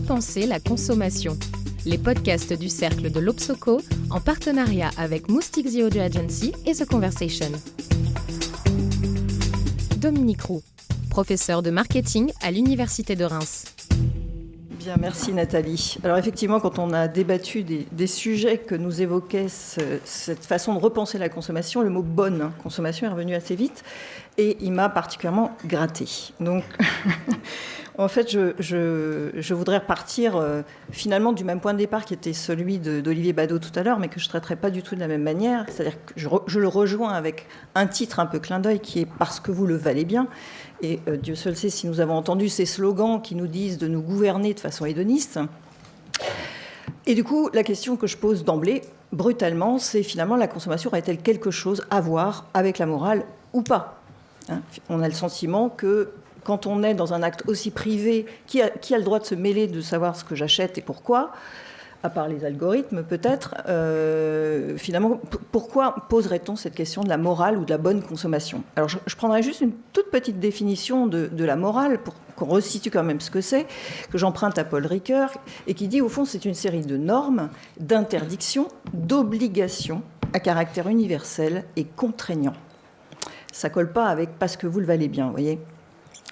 Repenser la consommation. Les podcasts du Cercle de l'Obsoco en partenariat avec Moustique The Audio Agency et The Conversation. Dominique Roux, professeur de marketing à l'Université de Reims. Bien, merci Nathalie. Alors effectivement, quand on a débattu des sujets que nous évoquait cette façon de repenser la consommation, le mot « bonne consommation » est revenu assez vite et il m'a particulièrement gratté. Donc, en fait, je voudrais repartir finalement du même point de départ qui était celui d'Olivier Badeau tout à l'heure, mais que je ne traiterai pas du tout de la même manière. C'est-à-dire que je le rejoins avec un titre un peu clin d'œil qui est « Parce que vous le valez bien ». Et Dieu seul sait si nous avons entendu ces slogans qui nous disent de nous gouverner de façon hédoniste. Et du coup, la question que je pose d'emblée, brutalement, c'est finalement la consommation aurait-elle quelque chose à voir avec la morale ou pas ? On a le sentiment que quand on est dans un acte aussi privé, qui a le droit de se mêler de savoir ce que j'achète et pourquoi ? À part les algorithmes peut-être, finalement, pourquoi poserait-on cette question de la morale ou de la bonne consommation ? Alors je prendrai juste une toute petite définition de la morale pour qu'on resitue quand même ce que c'est, que j'emprunte à Paul Ricoeur, et qui dit au fond c'est une série de normes, d'interdictions, d'obligations à caractère universel et contraignant. Ça colle pas avec « parce que vous le valez bien », vous voyez ?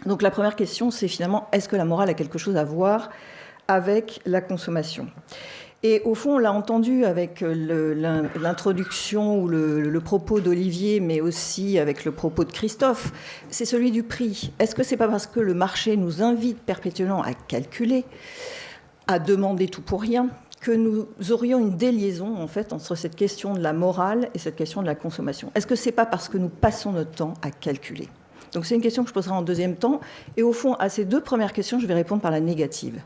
Donc la première question c'est finalement est-ce que la morale a quelque chose à voir avec la consommation ? Et au fond, on l'a entendu avec l'introduction ou le propos d'Olivier, mais aussi avec le propos de Christophe, c'est celui du prix. Est-ce que c'est pas parce que le marché nous invite perpétuellement à calculer, à demander tout pour rien, que nous aurions une déliaison en fait entre cette question de la morale et cette question de la consommation ? Est-ce que c'est pas parce que nous passons notre temps à calculer ? Donc c'est une question que je poserai en deuxième temps. Et au fond, à ces deux premières questions, je vais répondre par la négative.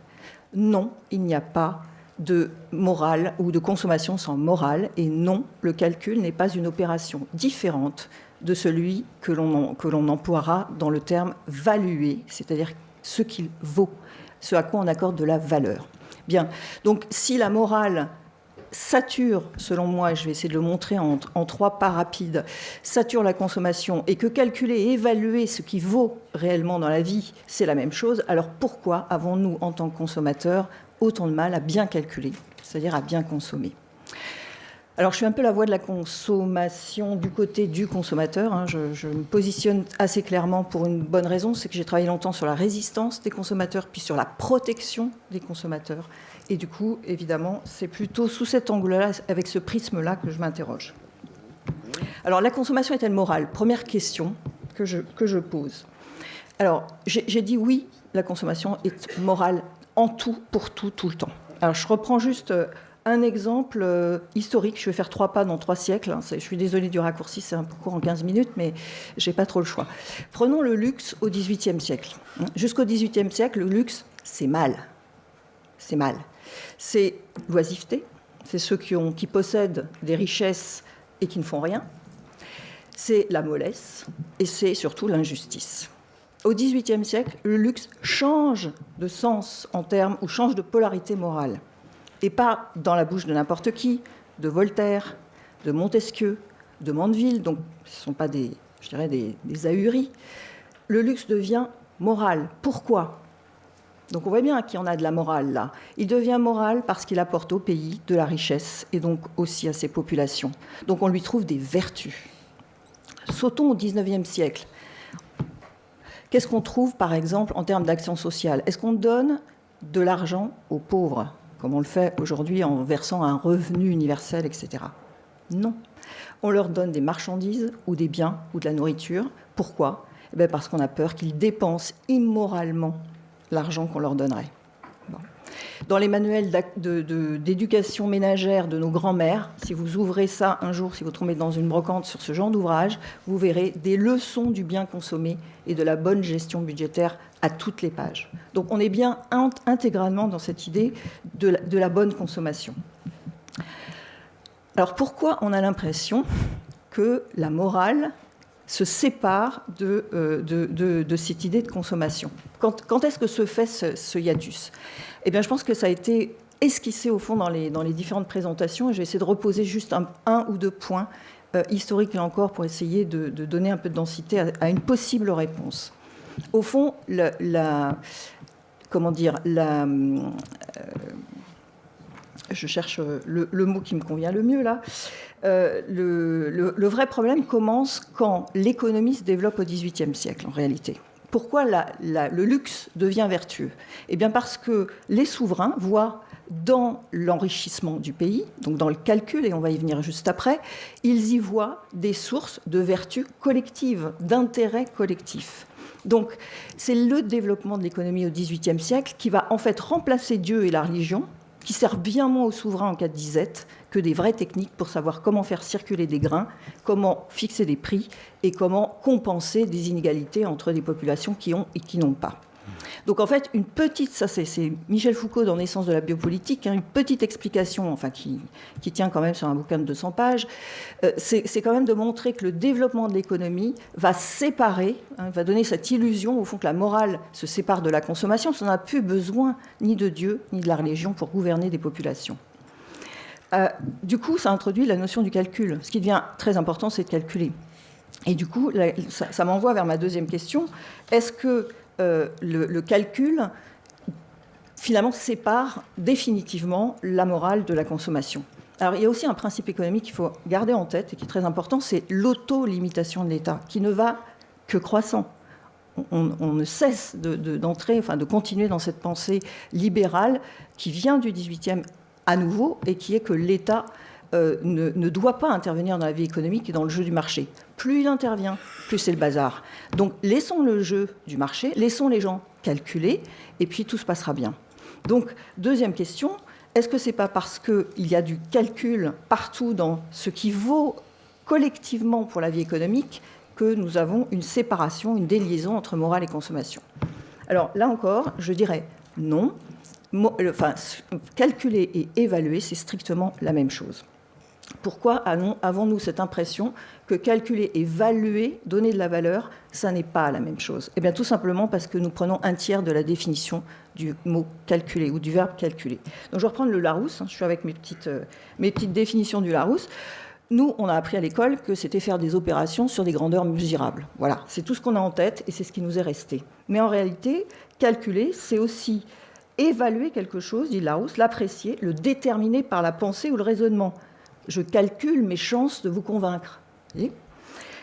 Non, il n'y a pas de morale ou de consommation sans morale. Et non, le calcul n'est pas une opération différente de celui que l'on emploiera dans le terme « valuer », c'est-à-dire ce qu'il vaut, ce à quoi on accorde de la valeur. Bien, donc si la morale sature, selon moi, et je vais essayer de le montrer en 3 pas rapides, sature la consommation et que calculer et évaluer ce qui vaut réellement dans la vie, c'est la même chose, alors pourquoi avons-nous, en tant que consommateurs, autant de mal à bien calculer, c'est-à-dire à bien consommer ? Alors, je suis un peu la voix de la consommation du côté du consommateur. Je me positionne assez clairement pour une bonne raison, c'est que j'ai travaillé longtemps sur la résistance des consommateurs, puis sur la protection des consommateurs. Et du coup, évidemment, c'est plutôt sous cet angle-là, avec ce prisme-là, que je m'interroge. Alors, la consommation est-elle morale ? Première question que je pose. Alors, j'ai dit oui, la consommation est morale en tout, pour tout, tout le temps. Alors, je reprends juste un exemple historique. Je vais faire 3 pas dans 3 siècles. Je suis désolée du raccourci, c'est un peu court en 15 minutes, mais j'ai pas trop le choix. Prenons le luxe au XVIIIe siècle. Jusqu'au XVIIIe siècle, le luxe, c'est mal. C'est mal. C'est l'oisiveté, c'est ceux qui possèdent des richesses et qui ne font rien. C'est la mollesse et c'est surtout l'injustice. Au XVIIIe siècle, le luxe change de sens en termes ou change de polarité morale. Et pas dans la bouche de n'importe qui, de Voltaire, de Montesquieu, de Mandeville, donc ce ne sont pas des ahuris. Le luxe devient moral. Pourquoi ? Donc on voit bien qu'il y en a de la morale là. Il devient moral parce qu'il apporte au pays de la richesse et donc aussi à ses populations. Donc on lui trouve des vertus. Sautons au XIXe siècle. Qu'est-ce qu'on trouve par exemple en termes d'action sociale ? Est-ce qu'on donne de l'argent aux pauvres, comme on le fait aujourd'hui en versant un revenu universel, etc. Non. On leur donne des marchandises ou des biens ou de la nourriture. Pourquoi ? Parce qu'on a peur qu'ils dépensent immoralement l'argent qu'on leur donnerait. Bon. Dans les manuels d'éducation ménagère de nos grands-mères, si vous ouvrez ça un jour, si vous tombez dans une brocante sur ce genre d'ouvrage, vous verrez des leçons du bien consommé et de la bonne gestion budgétaire à toutes les pages. Donc on est bien intégralement dans cette idée de la bonne consommation. Alors pourquoi on a l'impression que la morale se sépare de cette idée de consommation ? Quand est-ce que se fait ce hiatus ? Eh bien, je pense que ça a été esquissé au fond dans les différentes présentations. Et je vais essayer de reposer juste un ou 2 points historiques là encore pour essayer de donner un peu de densité à une possible réponse. Au fond, je cherche le mot qui me convient le mieux là. Le vrai problème commence quand l'économie se développe au XVIIIe siècle, en réalité. Pourquoi le luxe devient vertueux ? Eh bien parce que les souverains voient dans l'enrichissement du pays, donc dans le calcul, et on va y venir juste après, ils y voient des sources de vertus collectives, d'intérêts collectifs. Donc c'est le développement de l'économie au XVIIIe siècle qui va en fait remplacer Dieu et la religion, qui sert bien moins aux souverains en cas de disette que des vraies techniques pour savoir comment faire circuler des grains, comment fixer des prix et comment compenser des inégalités entre des populations qui ont et qui n'ont pas. Donc en fait, une petite, ça c'est Michel Foucault dans Naissance de la biopolitique, une petite explication, enfin qui tient quand même sur un bouquin de 200 pages, c'est quand même de montrer que le développement de l'économie va séparer, va donner cette illusion au fond que la morale se sépare de la consommation, parce qu'on n'a plus besoin ni de Dieu ni de la religion pour gouverner des populations. Du coup, ça introduit la notion du calcul. Ce qui devient très important, c'est de calculer. Et du coup, ça m'envoie vers ma deuxième question. Est-ce que le calcul, finalement, sépare définitivement la morale de la consommation ? Alors, il y a aussi un principe économique qu'il faut garder en tête et qui est très important, c'est l'auto-limitation de l'État, qui ne va que croissant. On ne cesse de continuer dans cette pensée libérale qui vient du XVIIIe à nouveau et qui est que l'État ne doit pas intervenir dans la vie économique et dans le jeu du marché. Plus il intervient, plus c'est le bazar. Donc laissons le jeu du marché, laissons les gens calculer, et puis tout se passera bien. Donc, deuxième question, est-ce que ce n'est pas parce qu'il y a du calcul partout dans ce qui vaut collectivement pour la vie économique que nous avons une séparation, une déliaison entre morale et consommation ? Alors là encore, je dirais non. Calculer et évaluer, c'est strictement la même chose. Pourquoi avons-nous cette impression que calculer, évaluer, donner de la valeur, ça n'est pas la même chose ? Eh bien, tout simplement parce que nous prenons un tiers de la définition du mot calculer ou du verbe calculer. Donc, je vais reprendre le Larousse. Je suis avec mes petites définitions du Larousse. Nous, on a appris à l'école que c'était faire des opérations sur des grandeurs mesurables. Voilà, c'est tout ce qu'on a en tête et c'est ce qui nous est resté. Mais en réalité, calculer, c'est aussi évaluer quelque chose, dit Larousse, l'apprécier, le déterminer par la pensée ou le raisonnement. Je calcule mes chances de vous convaincre.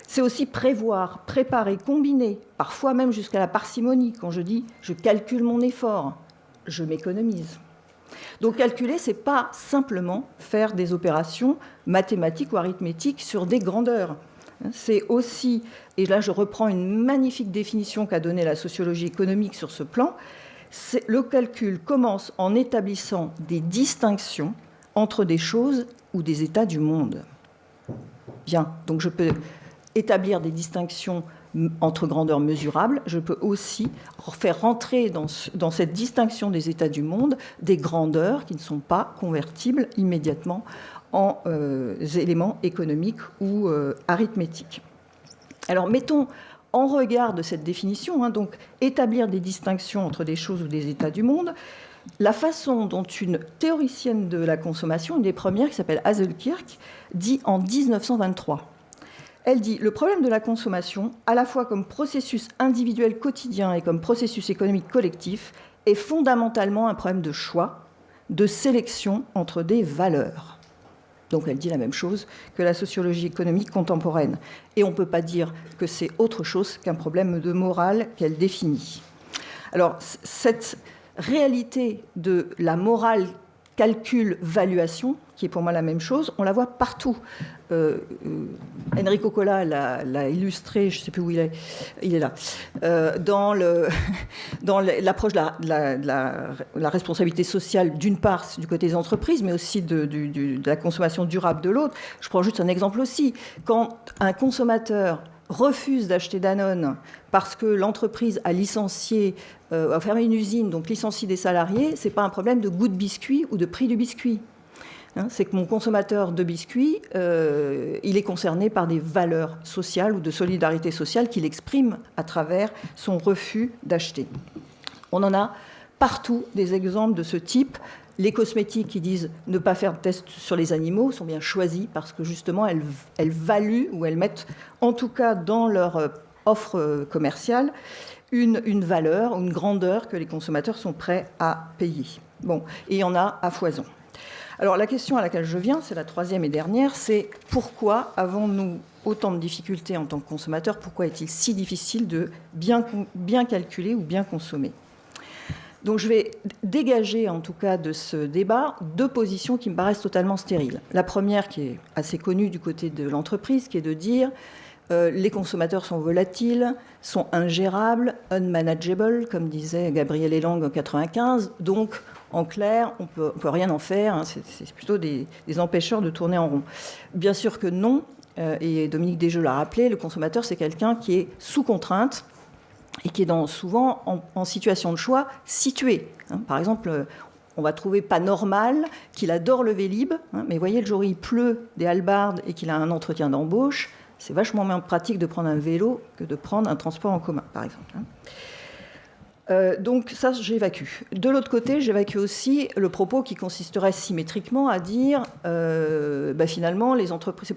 C'est aussi prévoir, préparer, combiner, parfois même jusqu'à la parcimonie. Quand je dis « je calcule mon effort », je m'économise. Donc calculer, ce n'est pas simplement faire des opérations mathématiques ou arithmétiques sur des grandeurs. C'est aussi, et là je reprends une magnifique définition qu'a donnée la sociologie économique sur ce plan, le calcul commence en établissant des distinctions entre des choses ou des états du monde. Bien, donc je peux établir des distinctions entre grandeurs mesurables, je peux aussi faire rentrer dans cette distinction des états du monde des grandeurs qui ne sont pas convertibles immédiatement en éléments économiques ou arithmétiques. Alors mettons en regard de cette définition, donc établir des distinctions entre des choses ou des états du monde, la façon dont une théoricienne de la consommation, une des premières, qui s'appelle Hazelkirk, dit en 1923. Elle dit « Le problème de la consommation, à la fois comme processus individuel quotidien et comme processus économique collectif, est fondamentalement un problème de choix, de sélection entre des valeurs. » Donc elle dit la même chose que la sociologie économique contemporaine. Et on ne peut pas dire que c'est autre chose qu'un problème de morale qu'elle définit. Alors cette réalité de la morale calcul-valuation, qui est pour moi la même chose, on la voit partout. Enrico Cola l'a illustré, je ne sais plus où il est là, dans l'approche de la responsabilité sociale, d'une part, du côté des entreprises, mais aussi de la consommation durable de l'autre. Je prends juste un exemple aussi. Quand un consommateur refuse d'acheter Danone parce que l'entreprise a licencié, a fermé une usine, donc licencie des salariés, ce n'est pas un problème de goût de biscuit ou de prix du biscuit. C'est que mon consommateur de biscuits, il est concerné par des valeurs sociales ou de solidarité sociale qu'il exprime à travers son refus d'acheter. On en a partout des exemples de ce type. Les cosmétiques qui disent ne pas faire de tests sur les animaux sont bien choisis parce que justement elles valuent ou elles mettent en tout cas dans leur offre commerciale une valeur, une grandeur que les consommateurs sont prêts à payer. Bon, et il y en a à foison. Alors la question à laquelle je viens, c'est la troisième et dernière, c'est pourquoi avons-nous autant de difficultés en tant que consommateurs? Pourquoi est-il si difficile de bien calculer ou bien consommer? Donc je vais dégager en tout cas de ce débat deux positions qui me paraissent totalement stériles. La première, qui est assez connue du côté de l'entreprise, qui est de dire les consommateurs sont volatiles, sont ingérables, unmanageable, comme disait Gabriel Elang en 1995. Donc, en clair, on peut rien en faire. Hein, c'est plutôt des empêcheurs de tourner en rond. Bien sûr que non. Et Dominique Desjeux l'a rappelé, le consommateur, c'est quelqu'un qui est sous contrainte et qui est souvent en situation de choix situé. Hein, par exemple, on va trouver pas normal qu'il adore le Vélib, hein, mais voyez, le jour où il pleut des hallebardes et qu'il a un entretien d'embauche, c'est vachement moins pratique de prendre un vélo que de prendre un transport en commun, par exemple. Donc ça, j'évacue. De l'autre côté, j'évacue aussi le propos qui consisterait symétriquement à dire finalement, les entreprises,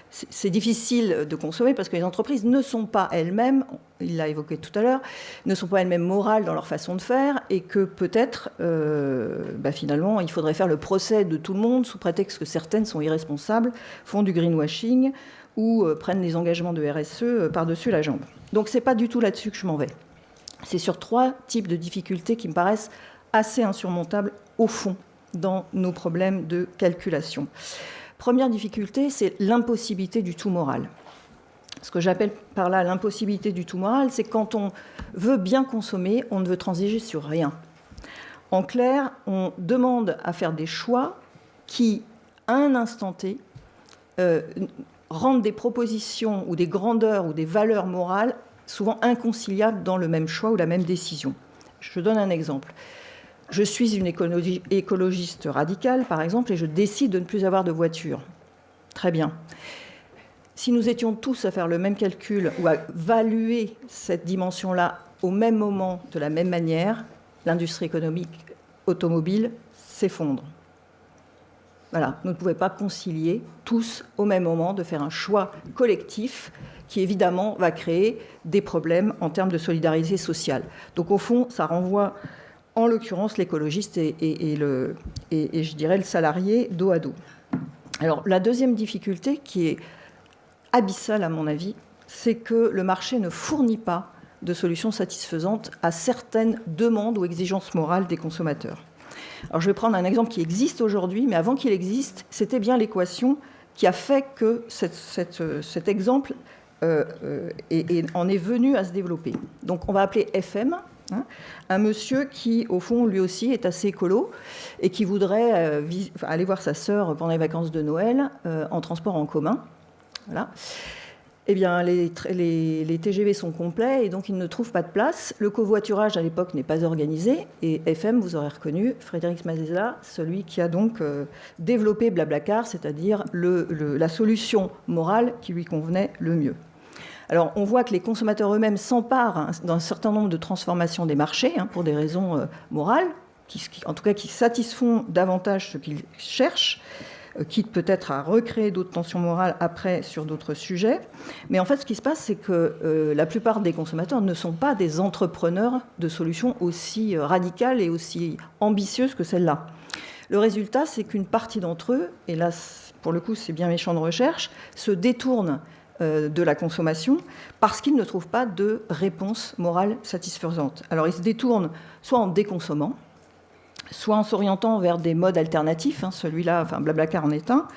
c'est difficile de consommer parce que les entreprises ne sont pas elles-mêmes, il l'a évoqué tout à l'heure, ne sont pas elles-mêmes morales dans leur façon de faire et que peut-être, finalement, il faudrait faire le procès de tout le monde sous prétexte que certaines sont irresponsables, font du greenwashing ou prennent des engagements de RSE par-dessus la jambe. Donc c'est pas du tout là-dessus que je m'en vais. C'est sur trois types de difficultés qui me paraissent assez insurmontables au fond dans nos problèmes de calculation. Première difficulté, c'est l'impossibilité du tout moral. Ce que j'appelle par là l'impossibilité du tout moral, c'est quand on veut bien consommer, on ne veut transiger sur rien. En clair, on demande à faire des choix qui, à un instant T, rendent des propositions ou des grandeurs ou des valeurs morales souvent inconciliables dans le même choix ou la même décision. Je donne un exemple. Je suis une écologiste radicale, par exemple, et je décide de ne plus avoir de voiture. Très bien. Si nous étions tous à faire le même calcul ou à évaluer cette dimension-là au même moment, de la même manière, l'industrie économique automobile s'effondre. Voilà, nous ne pouvons pas concilier tous au même moment de faire un choix collectif qui évidemment va créer des problèmes en termes de solidarité sociale. Donc au fond, ça renvoie en l'occurrence l'écologiste et je dirais le salarié dos à dos. Alors la deuxième difficulté qui est abyssale à mon avis, c'est que le marché ne fournit pas de solutions satisfaisantes à certaines demandes ou exigences morales des consommateurs. Alors je vais prendre un exemple qui existe aujourd'hui, mais avant qu'il existe, c'était bien l'équation qui a fait que cet exemple en est venu à se développer. Donc on va appeler FM, hein, un monsieur qui, au fond, lui aussi est assez écolo et qui voudrait aller voir sa sœur pendant les vacances de Noël en transport en commun. Voilà. Eh bien, les TGV sont complets et donc ils ne trouvent pas de place. Le covoiturage, à l'époque, n'est pas organisé. Et FM, vous aurez reconnu, Frédéric Mazeza, celui qui a donc développé Blablacar, c'est-à-dire la solution morale qui lui convenait le mieux. Alors, on voit que les consommateurs eux-mêmes s'emparent d'un certain nombre de transformations des marchés, pour des raisons morales, en tout cas qui satisfont davantage ce qu'ils cherchent, quitte peut-être à recréer d'autres tensions morales après sur d'autres sujets. Mais en fait, ce qui se passe, c'est que la plupart des consommateurs ne sont pas des entrepreneurs de solutions aussi radicales et aussi ambitieuses que celle-là. Le résultat, c'est qu'une partie d'entre eux, et là, pour le coup, c'est bien méchant de recherche, se détournent de la consommation parce qu'ils ne trouvent pas de réponse morale satisfaisante. Alors, ils se détournent soit en déconsommant, soit en s'orientant vers des modes alternatifs, celui-là, Blablacar en est un,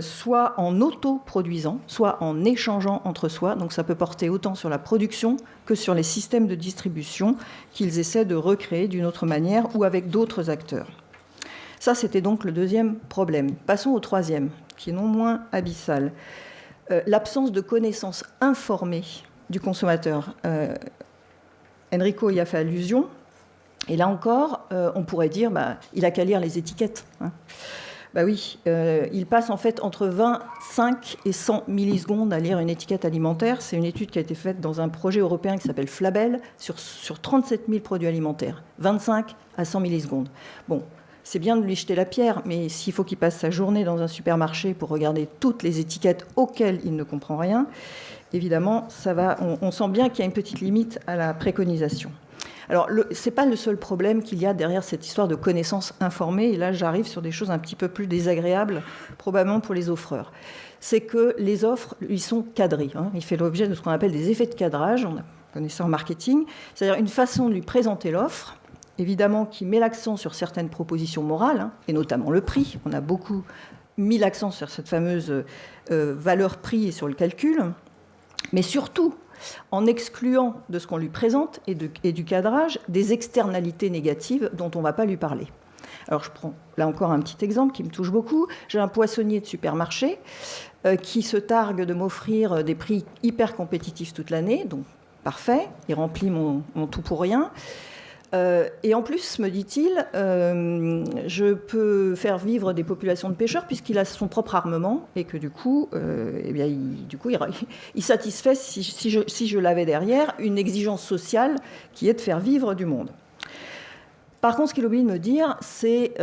soit en autoproduisant, soit en échangeant entre soi. Donc ça peut porter autant sur la production que sur les systèmes de distribution qu'ils essaient de recréer d'une autre manière ou avec d'autres acteurs. Ça, c'était donc le deuxième problème. Passons au troisième, qui est non moins abyssal. L'absence de connaissances informées du consommateur. Enrico y a fait allusion. Et là encore, on pourrait dire, il n'a qu'à lire les étiquettes. Oui, il passe en fait entre 25 et 100 millisecondes à lire une étiquette alimentaire. C'est une étude qui a été faite dans un projet européen qui s'appelle Flabel sur 37 000 produits alimentaires. 25 à 100 millisecondes. Bon, c'est bien de lui jeter la pierre, mais s'il faut qu'il passe sa journée dans un supermarché pour regarder toutes les étiquettes auxquelles il ne comprend rien, évidemment, on sent bien qu'il y a une petite limite à la préconisation. Alors, ce n'est pas le seul problème qu'il y a derrière cette histoire de connaissance informée, et là j'arrive sur des choses un petit peu plus désagréables, probablement pour les offreurs. C'est que les offres, ils sont cadrées. Il fait l'objet de ce qu'on appelle des effets de cadrage, on connaît ça en marketing, c'est-à-dire une façon de lui présenter l'offre, évidemment qui met l'accent sur certaines propositions morales, et notamment le prix. On a beaucoup mis l'accent sur cette fameuse valeur prix et sur le calcul, mais surtout en excluant de ce qu'on lui présente et du cadrage des externalités négatives dont on ne va pas lui parler. Alors je prends là encore un petit exemple qui me touche beaucoup. J'ai un poissonnier de supermarché qui se targue de m'offrir des prix hyper compétitifs toute l'année, donc parfait, il remplit mon tout pour rien. Et en plus, me dit-il, je peux faire vivre des populations de pêcheurs puisqu'il a son propre armement et que du coup, il satisfait, si je l'avais derrière, une exigence sociale qui est de faire vivre du monde. Par contre, ce qu'il oublie de me dire, c'est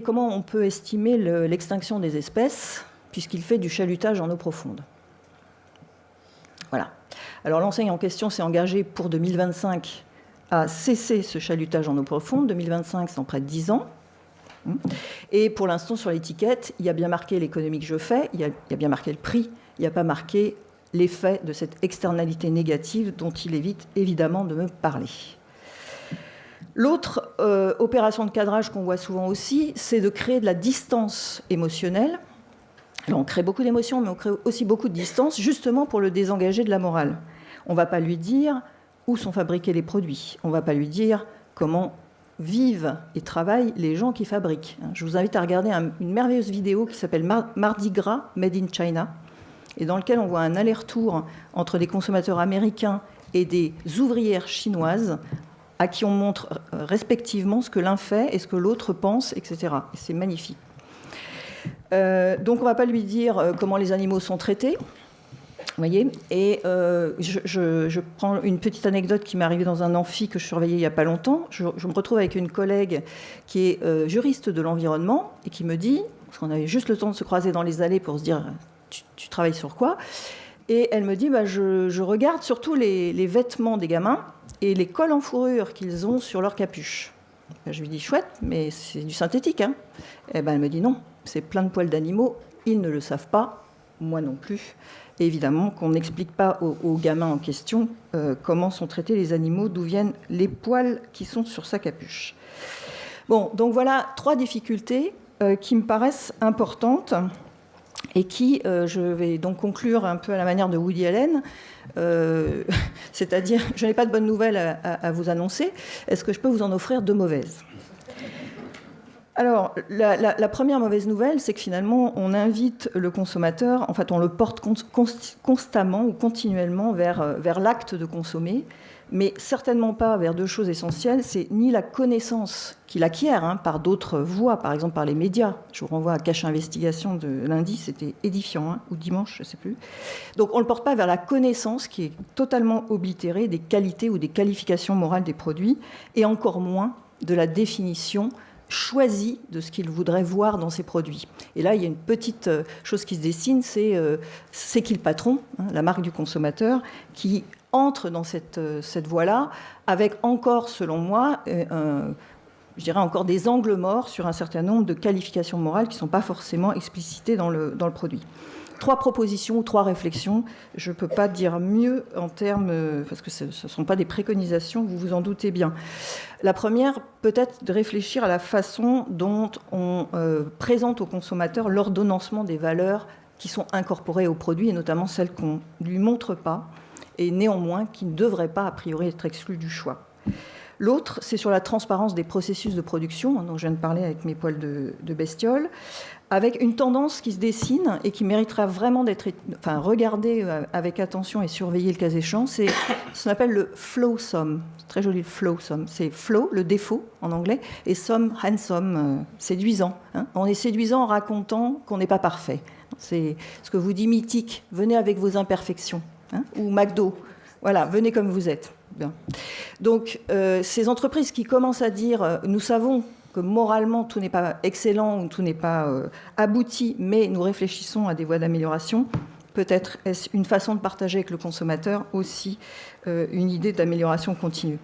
comment on peut estimer l'extinction des espèces puisqu'il fait du chalutage en eau profonde. Voilà. Alors l'enseigne en question s'est engagée pour 2025 à cesser ce chalutage en eau profonde. 2025, c'est en près de 10 ans. Et pour l'instant, sur l'étiquette, il y a bien marqué l'économie que je fais, il y a bien marqué le prix, il n'y a pas marqué l'effet de cette externalité négative dont il évite évidemment de me parler. L'autre opération de cadrage qu'on voit souvent aussi, c'est de créer de la distance émotionnelle. Alors, on crée beaucoup d'émotions, mais on crée aussi beaucoup de distance, justement pour le désengager de la morale. On ne va pas lui dire où sont fabriqués les produits. On ne va pas lui dire comment vivent et travaillent les gens qui fabriquent. Je vous invite à regarder une merveilleuse vidéo qui s'appelle Mardi Gras Made in China, et dans lequel on voit un aller-retour entre des consommateurs américains et des ouvrières chinoises à qui on montre respectivement ce que l'un fait et ce que l'autre pense, etc. Et c'est magnifique. Donc on ne va pas lui dire comment les animaux sont traités. Vous voyez, et je prends une petite anecdote qui m'est arrivée dans un amphi que je surveillais il n'y a pas longtemps. Je me retrouve avec une collègue qui est juriste de l'environnement et qui me dit, parce qu'on avait juste le temps de se croiser dans les allées pour se dire tu travailles sur quoi, et elle me dit je regarde surtout les vêtements des gamins et les cols en fourrure qu'ils ont sur leur capuche. Je lui dis chouette, mais c'est du synthétique, hein. Et elle me dit non, c'est plein de poils d'animaux, ils ne le savent pas, moi non plus. Et évidemment qu'on n'explique pas aux gamins en question comment sont traités les animaux, d'où viennent les poils qui sont sur sa capuche. Bon, donc voilà 3 difficultés qui me paraissent importantes et qui, je vais donc conclure un peu à la manière de Woody Allen, c'est-à-dire, je n'ai pas de bonnes nouvelles à vous annoncer, est-ce que je peux vous en offrir 2 mauvaises ? Alors, la première mauvaise nouvelle, c'est que finalement, on invite le consommateur, en fait, on le porte constamment ou continuellement vers l'acte de consommer, mais certainement pas vers 2 choses essentielles. C'est ni la connaissance qu'il acquiert par d'autres voies, par exemple par les médias. Je vous renvoie à Cache Investigation de lundi, c'était édifiant, ou dimanche, je ne sais plus. Donc, on ne le porte pas vers la connaissance qui est totalement oblitérée des qualités ou des qualifications morales des produits, et encore moins de la définition choisi de ce qu'il voudrait voir dans ses produits. Et là, il y a une petite chose qui se dessine, c'est qui le patron, la marque du consommateur, qui entre dans cette voie-là, avec encore, selon moi, je dirais encore des angles morts sur un certain nombre de qualifications morales qui ne sont pas forcément explicitées dans le produit. 3 propositions ou 3 réflexions, je ne peux pas dire mieux en termes, parce que ce ne sont pas des préconisations, vous vous en doutez bien. La première, peut-être de réfléchir à la façon dont on présente aux consommateurs l'ordonnancement des valeurs qui sont incorporées au produit, et notamment celles qu'on ne lui montre pas, et néanmoins qui ne devraient pas, a priori, être exclues du choix. L'autre, c'est sur la transparence des processus de production, dont je viens de parler avec mes poils de bestiole, avec une tendance qui se dessine et qui méritera vraiment d'être regardée avec attention et surveillée le cas échéant, c'est ce qu'on appelle le flawsome. C'est très joli, le flawsome. C'est flow, le défaut en anglais, et some, handsome, séduisant. On est séduisant en racontant qu'on n'est pas parfait. C'est ce que vous dit Mythique, venez avec vos imperfections, ou McDo, voilà, venez comme vous êtes. Bien. Donc, ces entreprises qui commencent à dire nous savons que moralement tout n'est pas excellent ou tout n'est pas abouti, mais nous réfléchissons à des voies d'amélioration, peut-être est-ce une façon de partager avec le consommateur aussi une idée d'amélioration continue.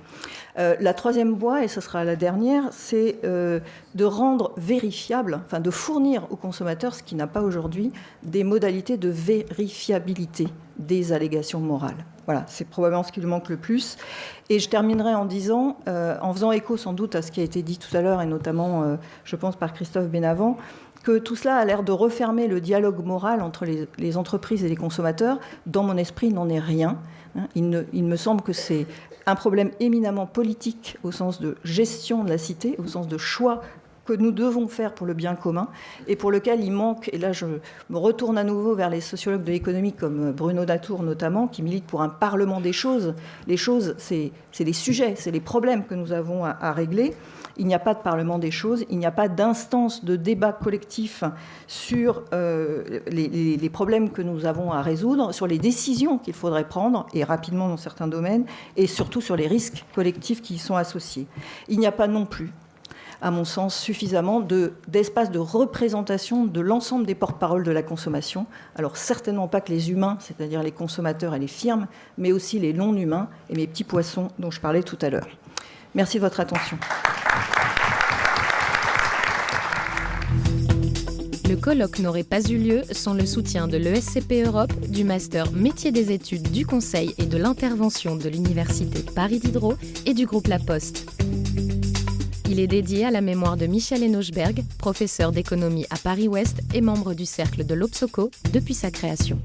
La troisième voie, et ce sera la dernière, c'est de rendre vérifiable, enfin de fournir au consommateur, ce qui n'a pas aujourd'hui, des modalités de vérifiabilité des allégations morales. Voilà, c'est probablement ce qui lui manque le plus. Et je terminerai en disant, en faisant écho sans doute à ce qui a été dit tout à l'heure, et notamment, je pense, par Christophe Benavent, que tout cela a l'air de refermer le dialogue moral entre les entreprises et les consommateurs. Dans mon esprit, il n'en est rien. Il me semble que c'est un problème éminemment politique au sens de gestion de la cité, au sens de choix que nous devons faire pour le bien commun et pour lequel il manque, et là je me retourne à nouveau vers les sociologues de l'économie comme Bruno Latour notamment, qui militent pour un parlement des choses. Les choses, c'est les sujets, c'est les problèmes que nous avons à régler. Il n'y a pas de parlement des choses, il n'y a pas d'instance de débat collectif sur les problèmes que nous avons à résoudre, sur les décisions qu'il faudrait prendre, et rapidement dans certains domaines, et surtout sur les risques collectifs qui y sont associés. Il n'y a pas non plus, à mon sens, suffisamment d'espace de représentation de l'ensemble des porte-paroles de la consommation. Alors certainement pas que les humains, c'est-à-dire les consommateurs et les firmes, mais aussi les non-humains et mes petits poissons dont je parlais tout à l'heure. Merci de votre attention. Le colloque n'aurait pas eu lieu sans le soutien de l'ESCP Europe, du Master Métier des études du Conseil et de l'intervention de l'Université Paris Diderot et du groupe La Poste. Il est dédié à la mémoire de Michel Enochberg, professeur d'économie à Paris-Ouest et membre du cercle de l'Obsoco depuis sa création.